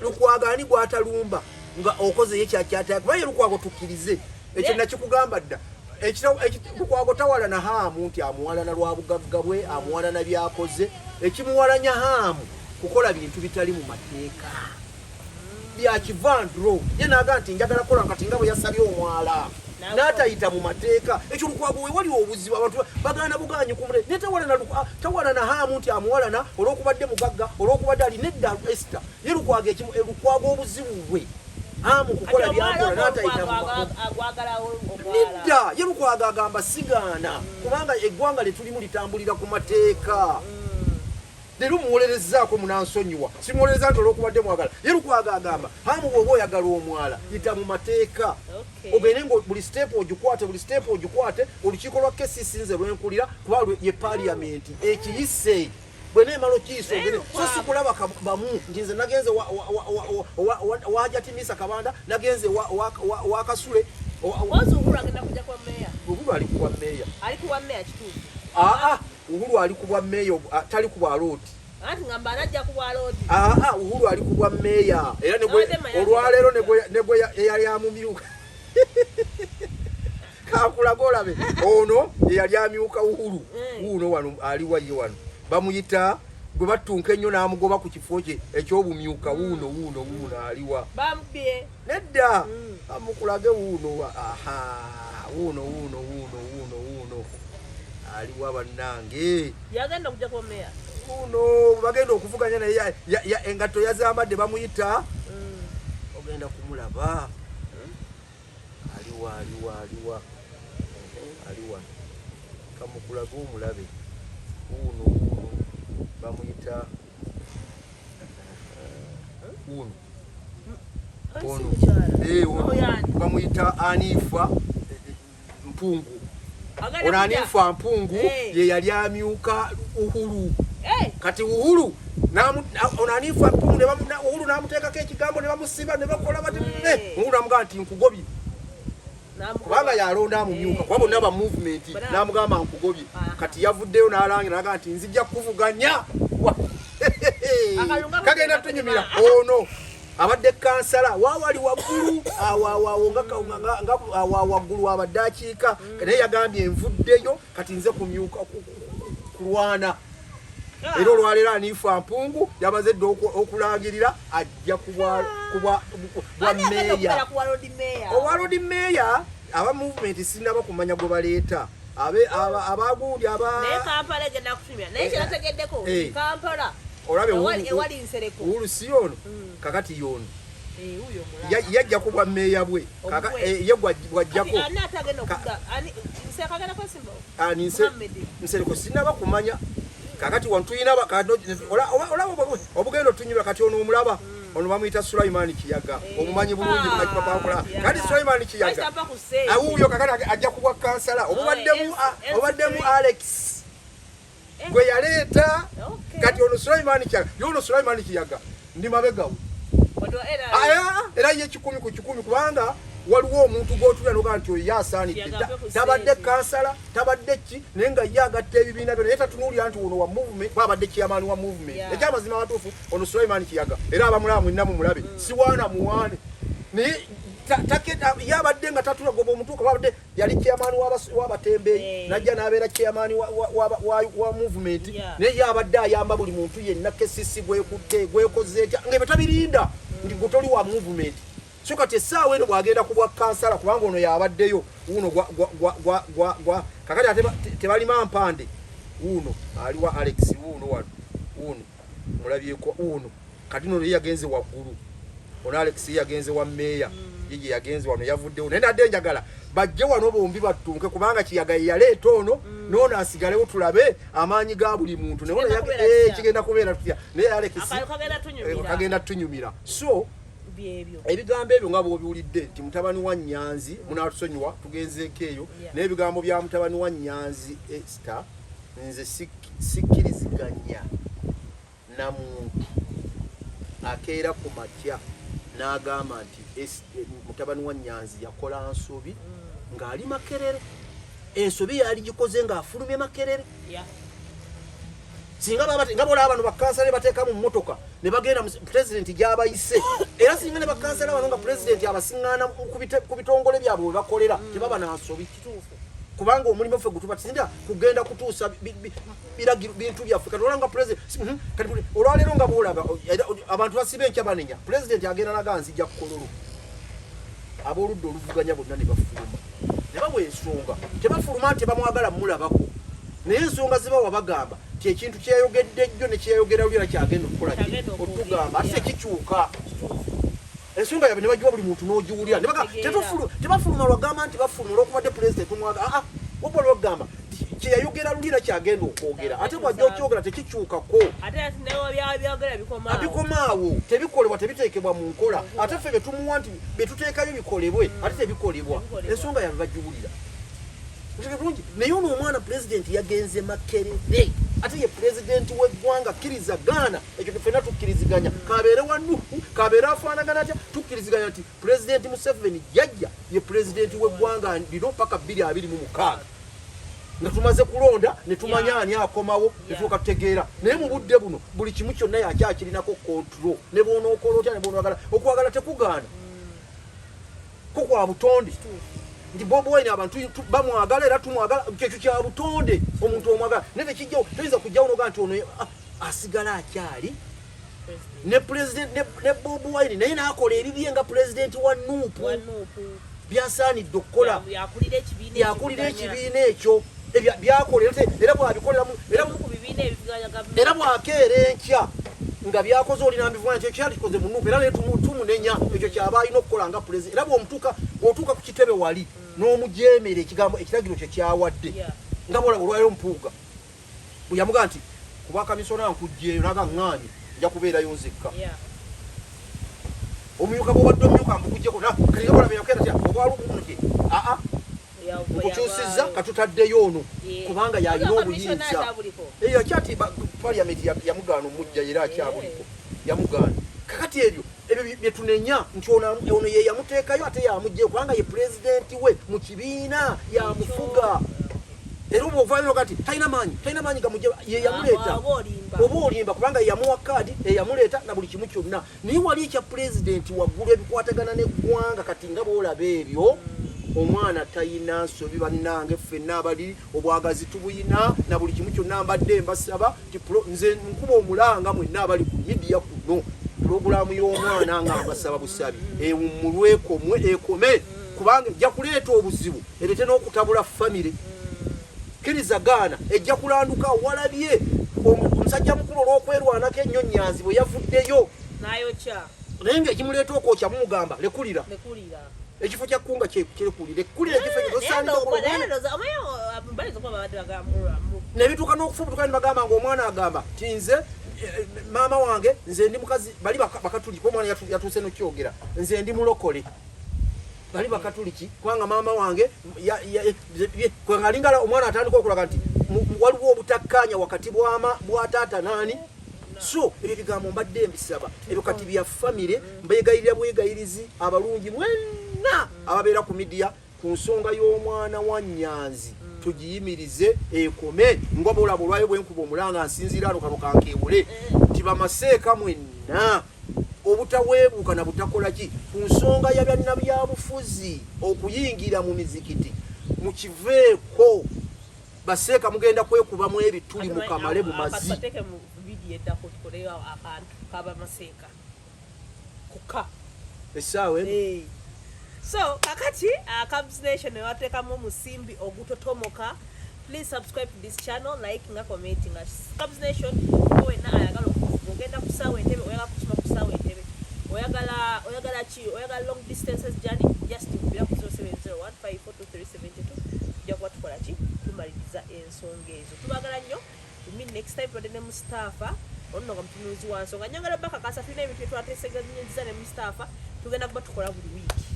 lukwagaani gwatalumba nga okoze ye kyakyataya kubaye lukwago tukkirize ekyo nakikugamba dda lukwago tawalana haamu nti amuwalana lwa bugagga bwe amuwalana byakoze ekimuwalanya haamu kukola bintu bitali mu mateeka byakivandro ye naga nti njagala kola nkati nga bwe yasabye omwala n'atayita mu mateeka ekyo lukwago we wali obuzibu abantu bagaana buganyi kumule ne tawalana haamu nti amuwalana olw'okubadde mugagga olw'okubadde ali nedda Esther ye lukwago obuzibu bwe hamu kukola byakola n'atayita nidda ye Lukwago agamba sigaana kubanga eggwanga lyetulimu litambulira ku mateeka leero muwolerezaako munansonyiwa simuwolereza nti olwokubadde mwagala ye Lukwago agamba hamu bw'oba oyagala omwala yita mu mateeka ogende nga buli step ogikwate olukiiko lwa KCC nze lwenkulira kuba ye paaliyamenti ekiyise bwene emala okiyisa ogende so sikulaba bamu nti nze nagenze wajatimisa Kabanda nagenze wakasule Uhuru ali kuwa meeya Uhuru ali kubwa meeya tali kubwa looti Uhuru ali kubwa meeya era olwaleero negwe eyali amumyuka kakulaga olabe ono eyali amyuka Uhuru uno wano aliwa ye wano bamuyita gwe batunka ennyo n'amugoba ku kifo kye eky'obumyuka wuuno aliwa bambye nedda amukulage wuuno wuuno aliwa bannange yagenda okujja ku meeya wuuno bagenda okuvuganya naye engatto yazambadde bamuyita ogenda kumulaba aliwa kamukulage omulabe wuuno bamuyita bamuyita Anifa Mpungu ono Anifa Mpungu ye yali amyuka Uhuru kati Uhuru ono Anifa Mpungu Uhuru n'amuteekako ekigambo ne bamusiba ne bakola bati Uhuru n'amugamba nti nkugobye kubanga yalonda amumyuka kuba bonna ba movement n'amugamba nkugobye kati yavuddeyo n'alangira n'agamba nti nzijja kuvuganya kagenda tunyumira ono abadde kansala waawali waggulu waggulu abadde akiika naye yagambye envuddeyo kati nze kumyuka kulwana era olwaleero Anifa Mpungu yamaze dde okulangirira ajja kubwa meeya owa road meeya aba movement sinaba kumanya gwe baleeta abagundi naye Kampala egenda kutumira naye kyerategeddeko Kampala olabe ewali nsereko Uhuru si yono kakati yono yajja kubwa meeya bwe ye gwajjako nsereko sinaba kumanya kakati wantuyina obugendo tunyura kati ono omulaba ono bamuyita Sulaiman Kiyaga omumanyi bulungi mukipapakula kati Sulaiman Kiyaga awuyo kakati ajja kubwa kansala obaddemu Alex gwe yaleeta kati ono Sulaiman Kiyaga yono Sulaiman Kiyaga ndi mabegawo era ye 10 ku 10 kubanga waliwo omuntu gw'otulya noga nti oyo yasaanidde tabadde kansala tabadde ki naye nga ye agatta ebibiina byonna naye tatunuulira nti ono wa movement babadde chairman wa movement ekyamazima amatuufu ono Sulaiman Kiyaga era abamulaba mwenna mumulabe siwaana muwaane naye yabadde nga tatulagoba omutuuka babadde yali chairman w'abatembeeyi najja n'abeera chairman wa movement naye yabadde ayamba buli muntu yenna KCC gwekutte gwekoze etya nga betabirinda nti gutoli wa movement so kati essaawa eno bwagenda kubwa kansala kubanga ono yabaddeyo uno kakati ate tebalima mpande uno aliwa Alex uno mulabyeko uno kati no yagenze waggulu ono Alex yagenze wa meeya yeye yagenze wano yavuddewo naye nadde njagala bajje wano bombi battunke kubanga Kiyaga yaleeta ono nono asigalewo tulabe amaanyi ga buli muntu naye kigenda kubeera tutya naye Alex kagenda tunyumira so ebigambo ebyo nga bw'obiwulidde nti mutabani wa Nyanzi munaatusonyiwa tugenzeeko eyo n'ebigambo bya mutabani wa Nyanzi Esther nze sikkiriziganya na muntu akeera ku makya n'agamba nti mutabani wa Nyanzi yakola nsobi ng'ali Makerere ensobi yali gikoze ng'afulumye Makerere singa nga bola abantu bakansala bateeka mu mmotoka ne bagenda president gy'abayise era singa ne bakansala abantu nga president abasiŋŋaana ku bitongole byabwe bakolera tebaba nansobi kubanga omulimu ffe gutubatinda kugenda kutuusa bintu byaffe kati olanga president kati olwaleero nga boolaba abantu basiba enkya banenya president agenda naga nzijja kukololo ab'oludda oluvuganya bonna ne bafuluma ne bawa ensonga tebafuluma nti tebamwagala mulabako naye ensonga zibawa bagamba ti ekintu kyeyogedde jjo ne kyeyogera lulira kyagenda okukola otugamba ate kikyuka ensonga yabe ne bagiwa buli muntu n'ogiwulira tebafuluma lwagamba nti bafuluma olwokubadde pulezidenti omwaga wabula lwagamba kyeyayogera lulira kyagenda okwogera ate bwajja okyogera tekikyukako abikomaawo tebikolebwa tebiteekebwa mu nkola ate ffe betumuwa nti betuteekayo bikolebwe ate tebikolebwa ensonga yabe bagiwulira bulungi naye ono omwana pulezidenti yagenze makerere ate ye pulezidenti w'eggwanga kkirizagana ekyo ffenna tukkiriziganya kabeere wa Nuhu kabeere afaanagana atya tukkiriziganya nti pulezidenti Museveni jjajja ye pulezidenti w'eggwanga lino paka 2026 nga tumaze kulonda ne tumanya ani akomawo ne tuuka tutegeera naye mu budde buno buli kimu kyonna yakyakirinako kontrol ne bw'onookola otya ne bw'onoagala okwagala tekugaana ko kwa butonde nti Bobi Wine abantu bamwagala era tumwagala kyekyo kya butonde omuntu omwagala naye tekijjawo toyinza kujjawo noga nti ono asigala akyali ne president ne Bobi Wine naye n'akola ebibiye nga pulezidenti wa Nuupu byasaanidde okukola yakulira ekibiina ekyo byakola era bwabikoleramu era bwakeera enkya nga byakoze olina mbivuna ekyo kyalikoze mu Nuupu era naye tumunenya ekyo kyaba alina okukola nga pulezidenti era bw'otuuka ku kitebe wali n'omujeemera ekigambo ekiragiro kye kyawadde nga bwolaba olwaliro Mpuuga bwe yamugaa nti kuba kamisona nkujjeeyo naga ŋŋaanye nja kubeerayo nzekka omumyuka bw'obadde omumyuka mbukugjeko kalinga bwolaba yakeera tya obwalubunuke okukyusizza katutaddeyo ono kubanga yalina obuyinza akyati paliamenti yamugaana omujja era akyabuliko yamugaana kakati ebyo byetunenya nti ono ye yamuteekayo ate yamugjeyo kubanga ye pulezidenti we mu kibiina yamufuga era oba ovaayo kati talina maanyi gamugje ye yamuleeta oba olimba kubanga yamuwa kaadi eyamuleeta na buli kimu kyonna naye wali ekya pulezidenti waggulu ebikwatagana n'eggwanga kati nga boolaba ebyo omwana talina nsobi bannange ffenna abali obwagazi tubuyina na buli kimu kyonna mbadde mbasaba nze nkuba omulanga mwenna abali ku midiya kuno pulogulaamu y'omwana nga mbasaba busabi ewummulwekomwe ekome kubanga ejja kuleeta obuzibu ereete n'okutabula famire kirizagaana ejja kulanduka walabye omusajja mukulu olw'okwerwanako ennyonnyanzi bwe yavuddeyo naye ng'ekimuleeta okwokya mumugamba lekulira ekifo kya kkunga kyekulire ekkulira ekifo nebituuka n'okufubutuka nibagamba ngaomwana agamba ti nze maama wange nze ndi mukazi bali bakatuliki omwana yatuuse nokyogera nze ndi mulokole bali bakatuliki kubanga maama wange alingala omwana atandika okulaga nti waliwo obutakkaanya wakati bwa taata naani so ebyo bigambo mbadde mbisaba ebyo kati bya famire mbegayirira bwegayirizi abalungi mwenna ababeera ku midiya ku nsonga y'omwana wa Nyanzi tugiyimirize ekome nga boolaba olwayo bwenkuba omulanga nsinziira ano kano kankeewule nti bamaseeka mwenna obutaweebuuka na butakola ki ku nsonga ya bannabyabufuzi okuyingira mu mizikiti mukiveeko baseeka mugenda kwekubamu ebituli mukamale mu mazi essaawa so kakati Cubs Nation watekamu omusimbi ogutotomoka. Please subscribe to this channel, like nga commenting nga Cubs Nation wena ayagala okugenda kusawa entebe oyagala kusoma kusawa entebe oyagala chi oyagala long distances journey just bila ku 0701542372 jakuba tukola ki tumaliriza ensonga ezo tubagala nnyo next time tudde Mustafa ono nga mtunuzi wa nsonga nyangala baka kasafina ebintu twateseganyiriza ne Mustafa tugenda kuba tukola buli wiki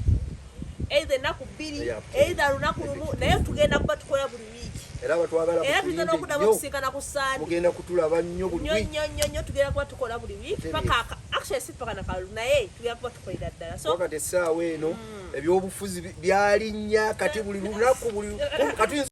either naku bbiri either lunaku lumu naye tugenda kuba tukola buli wiki era batwagala era tugenda okudaba okusikana ku Sunday mugenda kutulaba nnyo buli wiki nnyo tugenda kuba tukola buli wiki paka actually si paka nakalu naye tugenda kuba tukolera ddala so wakati essaawa eno ebyobufuzi byalinnya kati buli lunaku buli kati